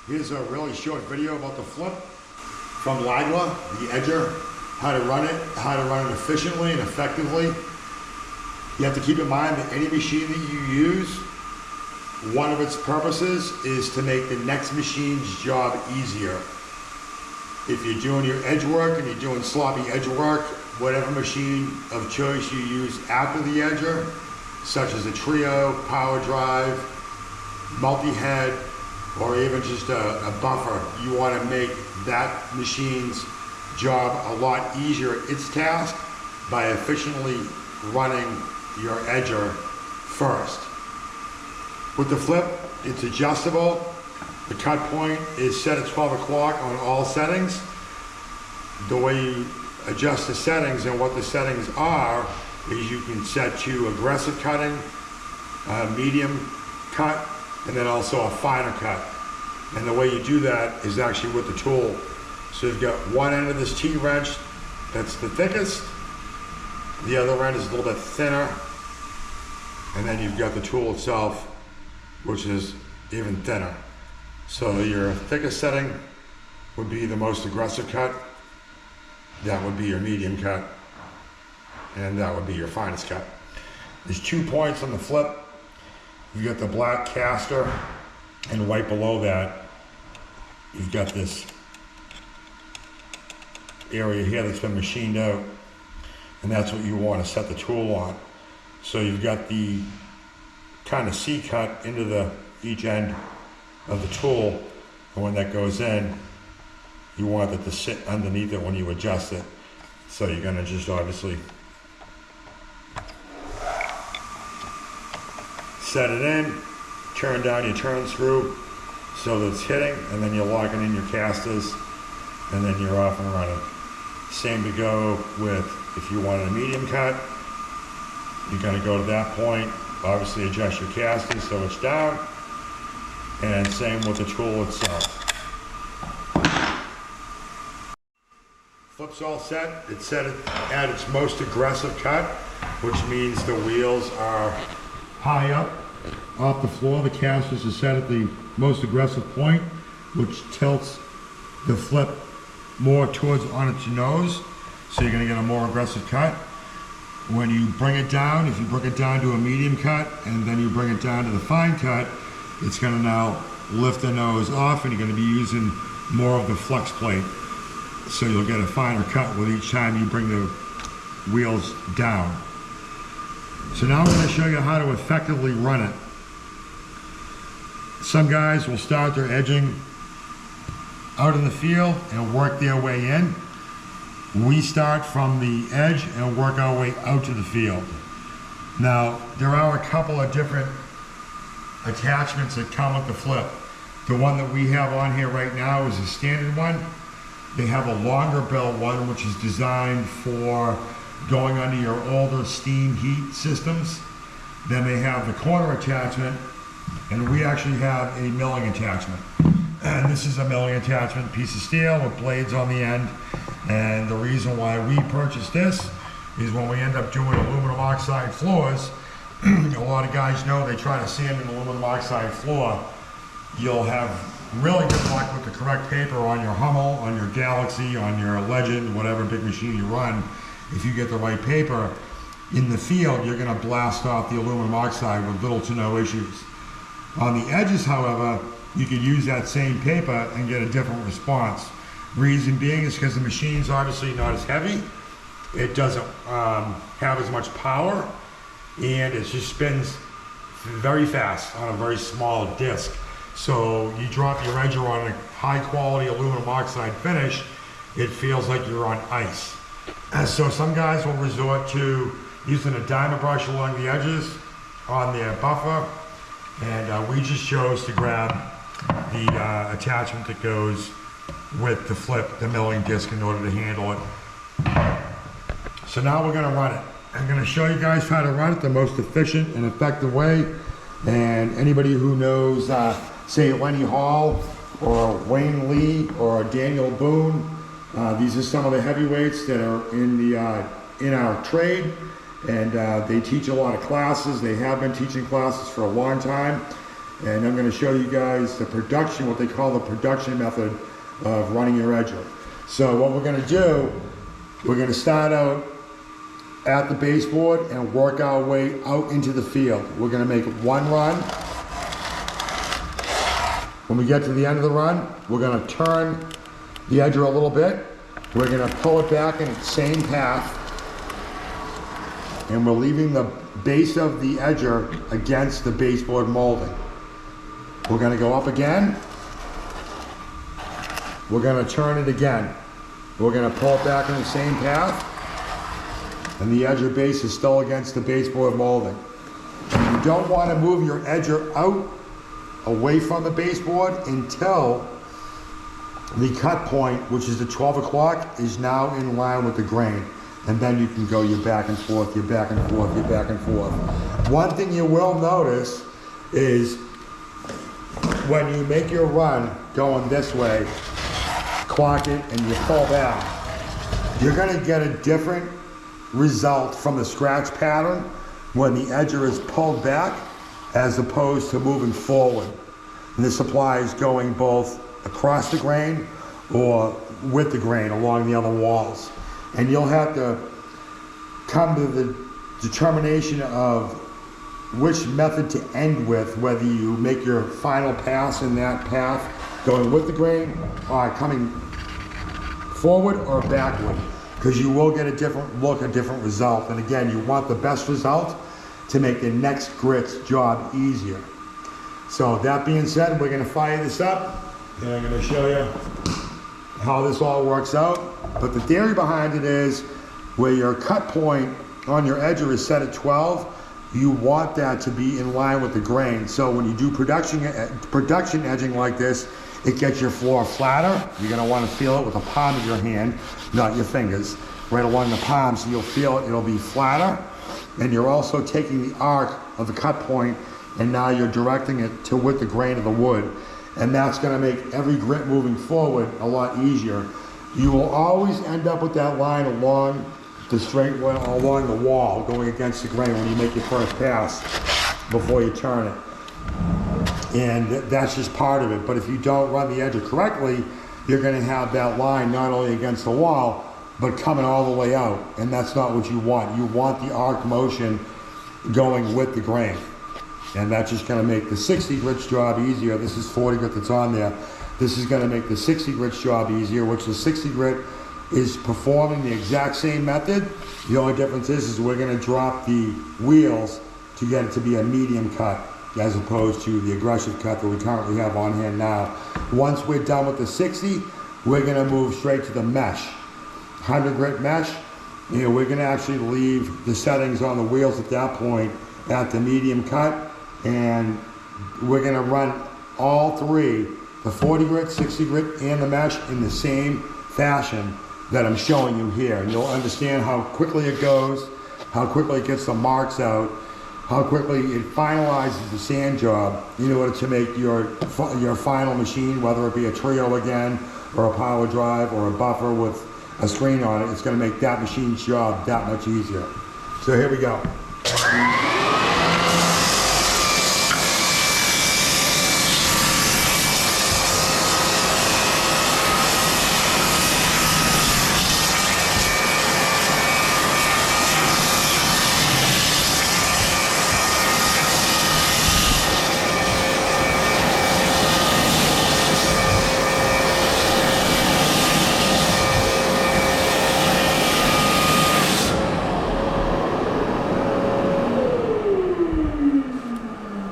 Here's a really short video about the flip from Lagler, the edger, how to run it efficiently and effectively. You have to keep in mind that any machine that you use, one of its purposes is to make the next machine's job easier. If you're doing your edge work and you're doing sloppy edge work, whatever machine of choice you use after the edger, such as a trio, power drive, multi-head, or even just a buffer, you want to make that machine's job a lot easier at its task by efficiently running your edger first. With the flip, it's adjustable. The cut point is set at 12 o'clock on all settings. The way you adjust the settings and what the settings are is you can set to aggressive cutting, medium cut, and then also a finer cut. And the way you do that is actually with the tool. So you've got one end of this T-wrench that's the thickest, the other end is a little bit thinner, and then you've got the tool itself, which is even thinner. So your thickest setting would be the most aggressive cut, that would be your medium cut, and that would be your finest cut. There's 2 points on the flip. You've got the black caster, and right below that, you've got this area here that's been machined out, and that's what you want to set the tool on. So you've got the kind of C cut into each end of the tool, and when that goes in, you want it to sit underneath it when you adjust it. So you're going to just obviously set it in, turn down your turn screw so that it's hitting, and then you're locking in your casters, and then you're off and running. Same to go with if you wanted a medium cut. You're going to go to that point, obviously adjust your casters so it's down, and same with the tool itself. Flip's all set. It's set at its most aggressive cut, which means the wheels are high up off the floor. The casters are set at the most aggressive point, which tilts the flip more towards on its nose, so you're going to get a more aggressive cut. When you bring it down, if you bring it down to a medium cut and then you bring it down to the fine cut, it's going to now lift the nose off, and you're going to be using more of the flex plate, so you'll get a finer cut with each time you bring the wheels down. So now I'm going to show you how to effectively run it. Some guys will start their edging out in the field and work their way in. We start from the edge and work our way out to the field. Now, there are a couple of different attachments that come with the flip. The one that we have on here right now is a standard one. They have a longer bell one, which is designed for going under your older steam heat systems. Then they have the corner attachment, and we actually have a milling attachment. And this is a milling attachment, piece of steel with blades on the end. And the reason why we purchased this is when we end up doing aluminum oxide floors, a lot of guys know they try to sand an aluminum oxide floor. You'll have really good luck with the correct paper on your Hummel, on your Galaxy, on your Legend, whatever big machine you run. If you get the right paper, in the field, you're going to blast off the aluminum oxide with little to no issues. On the edges, however, you could use that same paper and get a different response. Reason being is because the machine's obviously not as heavy. It doesn't have as much power, and it just spins very fast on a very small disc. So you drop your edger on a high quality aluminum oxide finish, it feels like you're on ice. And so some guys will resort to using a diamond brush along the edges on their buffer, and we just chose to grab the attachment that goes with the flip, the milling disc, in order to handle it. So now we're going to run it. I'm going to show you guys how to run it the most efficient and effective way. And anybody who knows, say Lenny Hall or Wayne Lee or Daniel Boone, these are some of the heavyweights that are in our trade, and they teach a lot of classes. They have been teaching classes for a long time. And I'm going to show you guys the production, what they call the production method of running your edger. So what we're going to do, we're going to start out at the baseboard and work our way out into the field. We're going to make one run. When we get to the end of the run, we're going to turn the edger a little bit. We're going to pull it back in the same path, and we're leaving the base of the edger against the baseboard molding. We're going to go up again. We're going to turn it again. We're going to pull it back in the same path, and the edger base is still against the baseboard molding. You don't want to move your edger out away from the baseboard until the cut point, which is the 12 o'clock, is now in line with the grain. And then you can go your back and forth, your back and forth, your back and forth. One thing you will notice is when you make your run going this way, clock it and you pull back, you're gonna get a different result from the scratch pattern when the edger is pulled back as opposed to moving forward. And this applies going both across the grain or with the grain along the other walls. And you'll have to come to the determination of which method to end with, whether you make your final pass in that path going with the grain or coming forward or backward, because you will get a different look, a different result. And again, you want the best result to make the next grit's job easier. So that being said, we're going to fire this up and I'm going to show you how this all works out. But the theory behind it is where your cut point on your edger is set at 12, you want that to be in line with the grain. So when you do production edging like this, it gets your floor flatter. You're going to want to feel it with the palm of your hand, not your fingers, right along the palm, so you'll feel it, it'll be flatter. And you're also taking the arc of the cut point and now you're directing it to with the grain of the wood. And that's going to make every grit moving forward a lot easier. You will always end up with that line along the straight line, along the wall, going against the grain when you make your first pass before you turn it. And that's just part of it. But if you don't run the edger correctly, you're going to have that line not only against the wall, but coming all the way out. And that's not what you want. You want the arc motion going with the grain. And that's just going to make the 60 grit's job easier. This is 40 grit that's on there. This is going to make the 60 grit's job easier, which the 60 grit is performing the exact same method. The only difference is we're going to drop the wheels to get it to be a medium cut as opposed to the aggressive cut that we currently have on hand now. Once we're done with the 60, we're going to move straight to the mesh. 100 grit mesh, we're going to actually leave the settings on the wheels at that point at the medium cut. And we're going to run all three, the 40 grit, 60 grit, and the mesh in the same fashion that I'm showing you here. And you'll understand how quickly it goes, how quickly it gets the marks out, how quickly it finalizes the sand job in order to make your final machine, whether it be a trio again, or a power drive, or a buffer with a screen on it. It's going to make that machine's job that much easier. So here we go.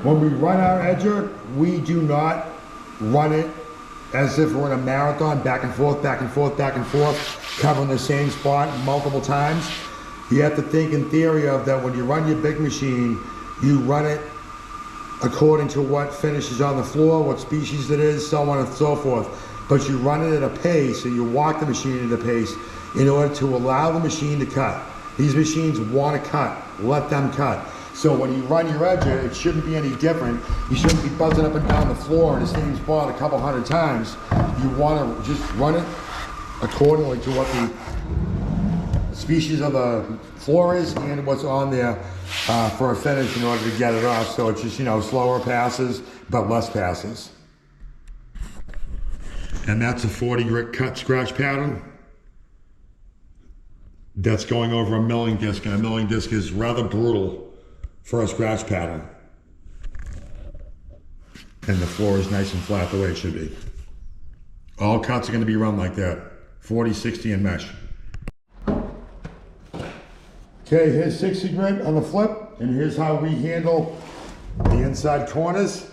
When we run our edger, we do not run it as if we're in a marathon, back and forth, back and forth, back and forth, covering the same spot multiple times. You have to think in theory of that when you run your big machine, you run it according to what finish is on the floor, what species it is, so on and so forth. But you run it at a pace, so you walk the machine at a pace in order to allow the machine to cut. These machines want to cut, let them cut. So when you run your edger, it shouldn't be any different. You shouldn't be buzzing up and down the floor in the same spot a couple hundred times. You want to just run it accordingly to what the species of the floor is and what's on there for a finish in order to get it off. So it's just, slower passes, but less passes. And that's a 40 grit cut scratch pattern. That's going over a milling disc, and a milling disc is rather brutal for a scratch pattern. And the floor is nice and flat the way it should be. All cuts are going to be run like that, 40, 60, and mesh. Okay, here's 60 grit on the flip, and here's how we handle the inside corners.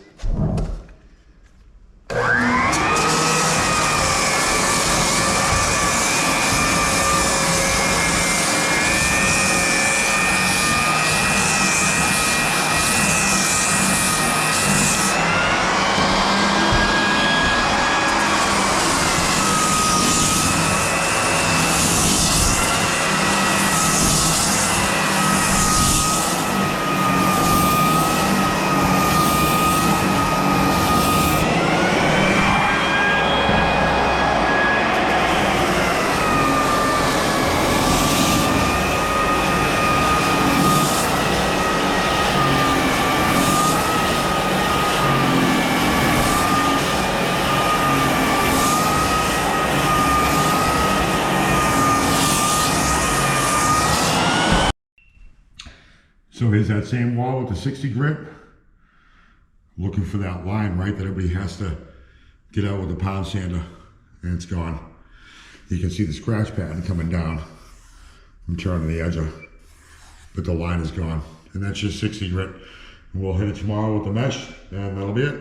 So here's that same wall with the 60 grit. Looking for that line, right, that everybody has to get out with the pound sander, and it's gone. You can see the scratch pattern coming down. I'm turning the edge, but the line is gone. And that's just 60 grit. And we'll hit it tomorrow with the mesh, and that'll be it.